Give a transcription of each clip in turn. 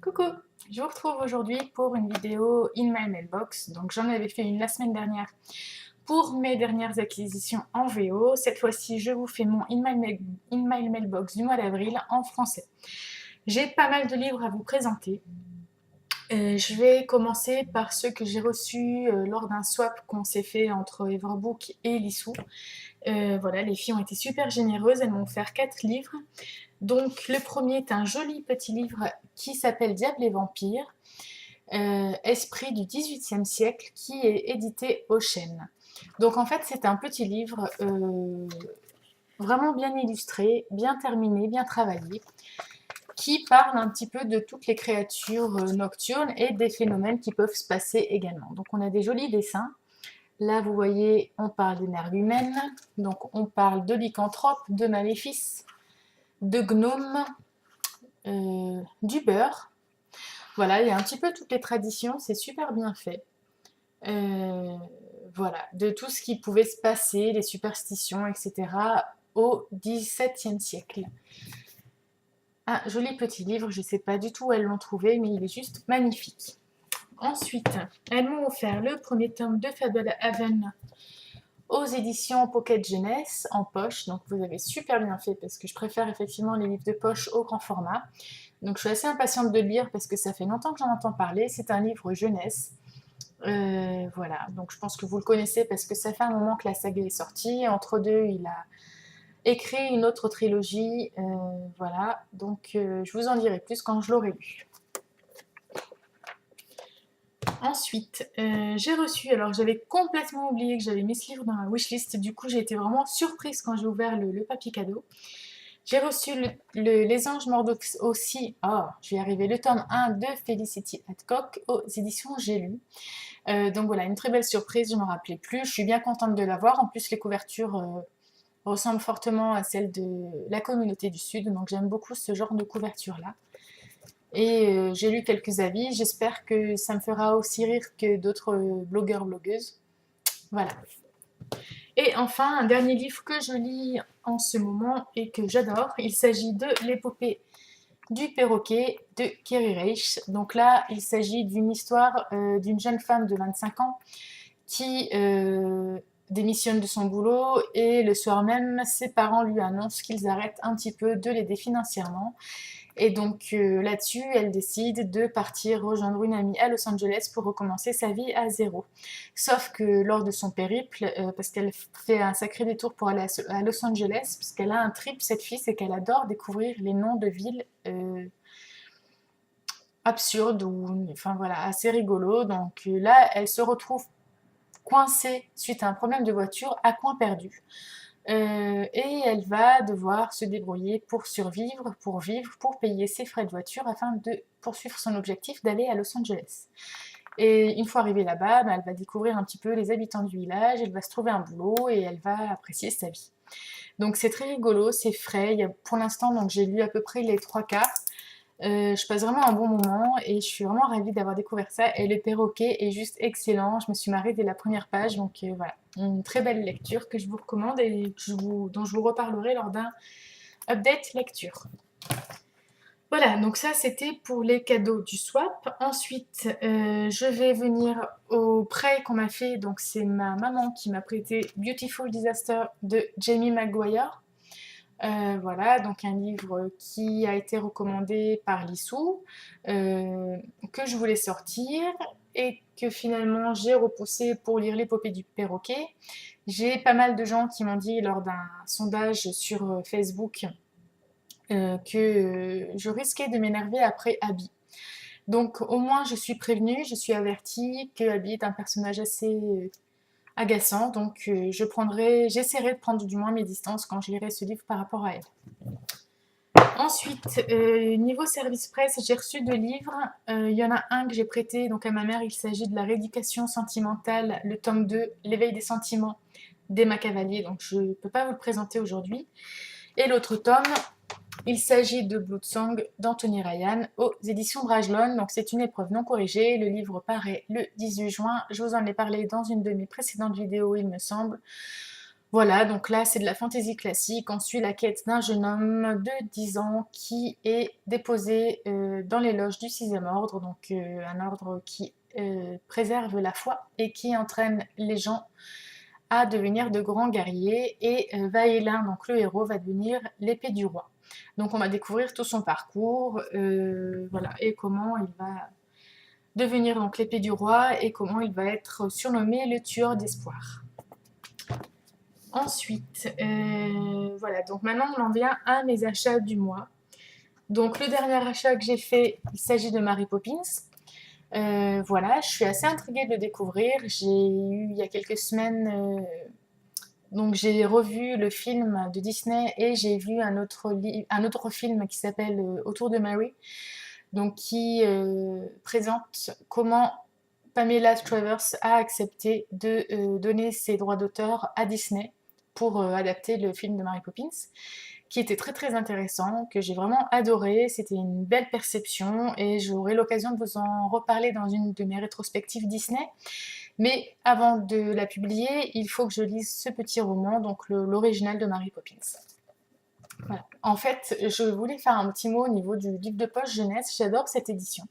Coucou, je vous retrouve aujourd'hui pour une vidéo In My Mailbox. Donc j'en avais fait une la semaine dernière pour mes dernières acquisitions en VO. Cette fois-ci, je vous fais mon In My Mailbox du mois d'avril en français. J'ai pas mal de livres à vous présenter. Je vais commencer par ceux que j'ai reçus lors d'un swap qu'on s'est fait entre Everbook et Lissou. Voilà, les filles ont été super généreuses, elles m'ont offert 4 livres. Donc le premier est un joli petit livre qui s'appelle Diable et Vampire, esprit du XVIIIe siècle, qui est édité au Chêne. Donc en fait c'est un petit livre vraiment bien illustré, bien terminé, bien travaillé, qui parle un petit peu de toutes les créatures nocturnes et des phénomènes qui peuvent se passer également. Donc on a des jolis dessins. Là, vous voyez, on parle d'énergumènes, donc on parle de lycanthropes, de maléfices, de gnomes, du beurre. Voilà, il y a un petit peu toutes les traditions, c'est super bien fait. Voilà, de tout ce qui pouvait se passer, les superstitions, etc. au XVIIe siècle. Un joli petit livre, je ne sais pas du tout où elles l'ont trouvé, mais il est juste magnifique. Ensuite, elles m'ont offert le premier tome de Fablehaven aux éditions Pocket Jeunesse en poche. Donc vous avez super bien fait parce que je préfère effectivement les livres de poche au grand format. Donc je suis assez impatiente de le lire parce que ça fait longtemps que j'en entends parler. C'est un livre jeunesse. Voilà, donc je pense que vous le connaissez parce que ça fait un moment que la saga est sortie. Entre deux, il a écrit une autre trilogie. Voilà, donc je vous en dirai plus quand je l'aurai lu. Ensuite, j'ai reçu, alors j'avais complètement oublié que j'avais mis ce livre dans ma wishlist, du coup j'ai été vraiment surprise quand j'ai ouvert le papier cadeau. J'ai reçu Les Anges mordent aussi, je vais y arriver, le tome 1 de Felicity Hadcock aux éditions J'ai lu. Donc voilà, une très belle surprise, je ne m'en rappelais plus, je suis bien contente de l'avoir. En plus les couvertures ressemblent fortement à celles de la communauté du Sud, donc j'aime beaucoup ce genre de couverture-là. Et j'ai lu quelques avis, j'espère que ça me fera aussi rire que d'autres blogueurs-blogueuses. Voilà. Et enfin, un dernier livre que je lis en ce moment et que j'adore, il s'agit de L'épopée du perroquet de Kerry Reich. Donc là, il s'agit d'une histoire d'une jeune femme de 25 ans qui démissionne de son boulot et le soir même, ses parents lui annoncent qu'ils arrêtent un petit peu de l'aider financièrement. Et donc là-dessus, elle décide de partir rejoindre une amie à Los Angeles pour recommencer sa vie à zéro. Sauf que lors de son périple, parce qu'elle fait un sacré détour pour aller à Los Angeles, parce qu'elle a un trip, cette fille, c'est qu'elle adore découvrir les noms de villes absurdes ou enfin voilà, assez rigolos. Donc là, elle se retrouve coincée suite à un problème de voiture à coin perdu. Et elle va devoir se débrouiller pour survivre, pour vivre, pour payer ses frais de voiture afin de poursuivre son objectif d'aller à Los Angeles. Et une fois arrivée là-bas, elle va découvrir un petit peu les habitants du village, elle va se trouver un boulot et elle va apprécier sa vie. Donc c'est très rigolo, c'est frais. Pour l'instant, donc j'ai lu à peu près les 3 quarts. Je passe vraiment un bon moment et je suis vraiment ravie d'avoir découvert ça. Et le perroquet est juste excellent. Je me suis marrée dès la première page. Donc voilà, une très belle lecture que je vous recommande et dont je vous reparlerai lors d'un update lecture. Voilà, donc ça c'était pour les cadeaux du swap. Ensuite, je vais venir au prêt qu'on m'a fait. Donc c'est ma maman qui m'a prêté Beautiful Disaster de Jamie Maguire. Voilà, donc un livre qui a été recommandé par Lissou, que je voulais sortir et que finalement j'ai repoussé pour lire L'épopée du perroquet. J'ai pas mal de gens qui m'ont dit lors d'un sondage sur Facebook que je risquais de m'énerver après Abby. Donc au moins je suis prévenue, je suis avertie que Abby est un personnage assez agaçant, donc j'essaierai de prendre du moins mes distances quand je lirai ce livre par rapport à elle. Ensuite, niveau service presse, j'ai reçu 2 livres. Il y en a un que j'ai prêté donc à ma mère, il s'agit de La rééducation sentimentale, le tome 2, L'éveil des sentiments d'Emma Cavalier, donc je ne peux pas vous le présenter aujourd'hui. Et l'autre tome, il s'agit de Bloodsong d'Anthony Ryan aux éditions Brajlon, donc c'est une épreuve non corrigée. Le livre paraît le 18 juin. Je vous en ai parlé dans une de mes précédentes vidéos, il me semble. Voilà, donc là, c'est de la fantaisie classique. On suit la quête d'un jeune homme de 10 ans qui est déposé dans les loges du sixième ordre, donc un ordre qui préserve la foi et qui entraîne les gens à devenir de grands guerriers. Et Vaélin, donc le héros, va devenir l'épée du roi. Donc on va découvrir tout son parcours, voilà, et comment il va devenir donc l'épée du roi et comment il va être surnommé le tueur d'espoir. Ensuite, voilà, donc maintenant on en vient à mes achats du mois. Donc le dernier achat que j'ai fait, il s'agit de Mary Poppins. Voilà, je suis assez intriguée de le découvrir. J'ai eu il y a quelques semaines, donc j'ai revu le film de Disney et j'ai vu un autre film qui s'appelle Autour de Mary, donc qui présente comment Pamela Travers a accepté de donner ses droits d'auteur à Disney pour adapter le film de Mary Poppins, qui était très très intéressant, que j'ai vraiment adoré. C'était une belle perception et j'aurai l'occasion de vous en reparler dans une de mes rétrospectives Disney. Mais avant de la publier, il faut que je lise ce petit roman, donc l'original de Mary Poppins. Voilà. En fait, je voulais faire un petit mot au niveau du livre de poche jeunesse. J'adore cette édition.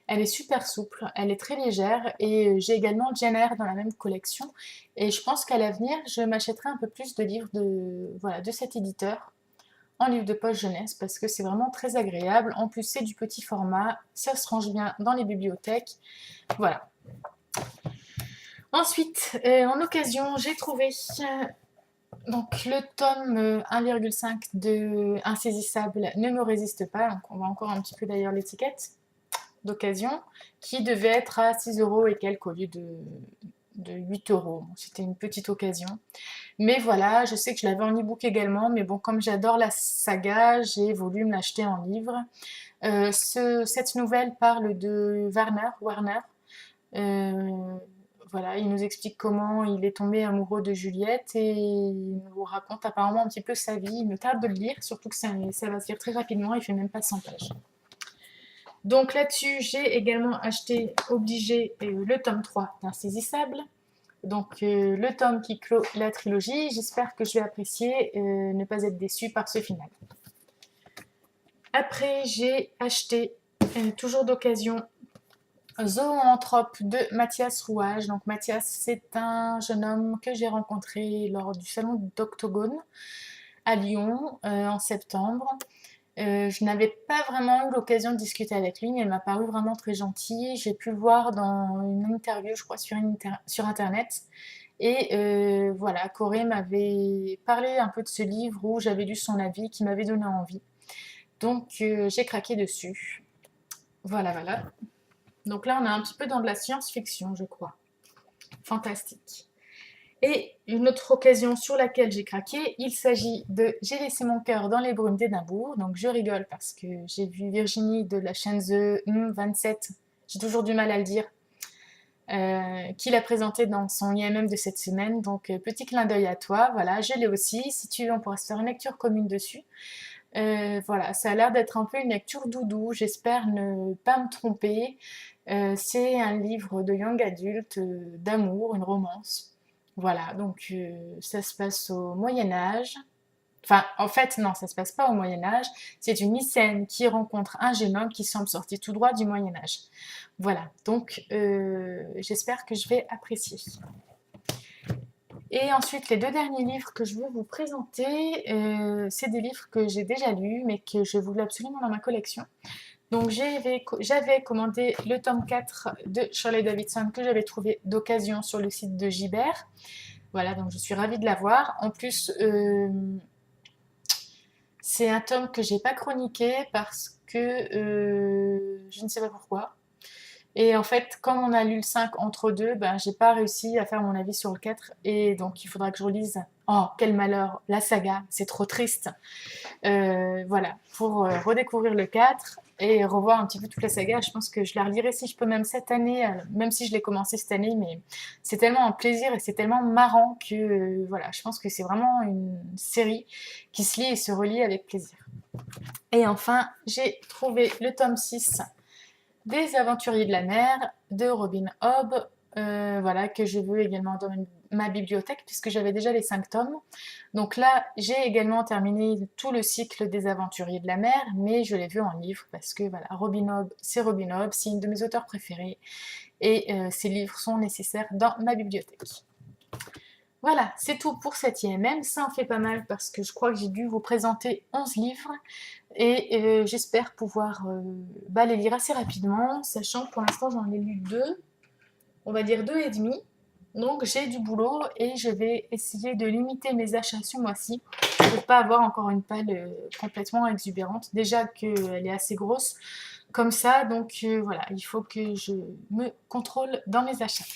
Elle est super souple, elle est très légère et j'ai également Jane Eyre dans la même collection. Et je pense qu'à l'avenir, je m'achèterai un peu plus de livres voilà, de cet éditeur en livre de poche jeunesse parce que c'est vraiment très agréable. En plus, c'est du petit format, ça se range bien dans les bibliothèques. Voilà. Ensuite, en occasion, j'ai trouvé donc le tome 1,5 de Insaisissable ne me résiste pas. Donc on voit encore un petit peu d'ailleurs l'étiquette d'occasion, qui devait être à 6 euros et quelques au lieu de 8 euros. C'était une petite occasion. Mais voilà, je sais que je l'avais en e-book également, mais bon, comme j'adore la saga, j'ai voulu me l'acheter en livre. Cette nouvelle parle de Warner. Euh, voilà, il nous explique comment il est tombé amoureux de Juliette et il nous raconte apparemment un petit peu sa vie. Il me tarde de le lire, surtout que ça va se lire très rapidement, il fait même pas 100 pages. Donc là-dessus, j'ai également acheté, obligé, le tome 3 d'Insaisissable. Donc le tome qui clôt la trilogie. J'espère que je vais apprécier, ne pas être déçue par ce final. Après, j'ai acheté, toujours d'occasion, Zoanthrope de Mathias Rouage. Donc Mathias, c'est un jeune homme que j'ai rencontré lors du salon d'Octogone à Lyon en septembre. Je n'avais pas vraiment eu l'occasion de discuter avec lui, mais il m'a paru vraiment très gentil. J'ai pu le voir dans une interview, je crois, sur Internet. Et voilà, Corée m'avait parlé un peu de ce livre où j'avais lu son avis qui m'avait donné envie. Donc j'ai craqué dessus. Voilà, voilà. Donc là, on est un petit peu dans de la science-fiction, je crois. Fantastique. Et une autre occasion sur laquelle j'ai craqué, il s'agit de J'ai laissé mon cœur dans les brumes d'Édimbourg. Donc je rigole parce que j'ai vu Virginie de la chaîne The 27, j'ai toujours du mal à le dire, qui l'a présenté dans son IMM de cette semaine. Donc petit clin d'œil à toi, voilà, je l'ai aussi. Si tu veux, on pourra se faire une lecture commune dessus. Voilà, ça a l'air d'être un peu une lecture doudou, j'espère ne pas me tromper. C'est un livre de young adulte, d'amour, une romance. Voilà, donc ça se passe au Moyen Âge. Enfin, en fait, non, ça se passe pas au Moyen Âge. C'est une lycéenne qui rencontre un jeune homme qui semble sorti tout droit du Moyen Âge. Voilà, donc j'espère que je vais apprécier. Et ensuite, les deux derniers livres que je veux vous présenter, c'est des livres que j'ai déjà lus, mais que je voulais absolument dans ma collection. Donc j'avais commandé le tome 4 de Shirley Davidson que j'avais trouvé d'occasion sur le site de Gibert. Voilà, donc je suis ravie de l'avoir. En plus, c'est un tome que j'ai pas chroniqué parce que je ne sais pas pourquoi. Et en fait, comme on a lu le 5 entre deux, ben, j'ai pas réussi à faire mon avis sur le 4. Et donc, il faudra que je relise. Oh, quel malheur, la saga, c'est trop triste. Voilà, pour redécouvrir le 4 et revoir un petit peu toute la saga. Je pense que je la relirai si je peux, même cette année, même si je l'ai commencé cette année. Mais c'est tellement un plaisir et c'est tellement marrant que voilà, je pense que c'est vraiment une série qui se lit et se relit avec plaisir. Et enfin, j'ai trouvé le tome 6 des Aventuriers de la mer de Robin Hobb. voilà, que je veux également dans ma bibliothèque, puisque j'avais déjà les 5 tomes. Donc là, j'ai également terminé tout le cycle des Aventuriers de la mer, mais je l'ai vu en livre, parce que voilà, Robin Hobb, c'est une de mes auteurs préférés, et ces livres sont nécessaires dans ma bibliothèque. Voilà, c'est tout pour cette IMM. Ça en fait pas mal parce que je crois que j'ai dû vous présenter 11 livres et j'espère pouvoir les lire assez rapidement, sachant que pour l'instant j'en ai lu 2, on va dire 2 et demi. Donc j'ai du boulot et je vais essayer de limiter mes achats ce mois-ci pour pas avoir encore une palle complètement exubérante. Déjà qu'elle est assez grosse comme ça, donc voilà, il faut que je me contrôle dans mes achats.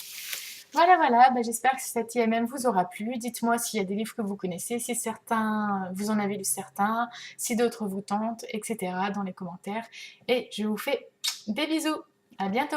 Voilà, voilà, j'espère que cette IMM vous aura plu. Dites-moi s'il y a des livres que vous connaissez, si certains, vous en avez lu certains, si d'autres vous tentent, etc. dans les commentaires. Et je vous fais des bisous. À bientôt!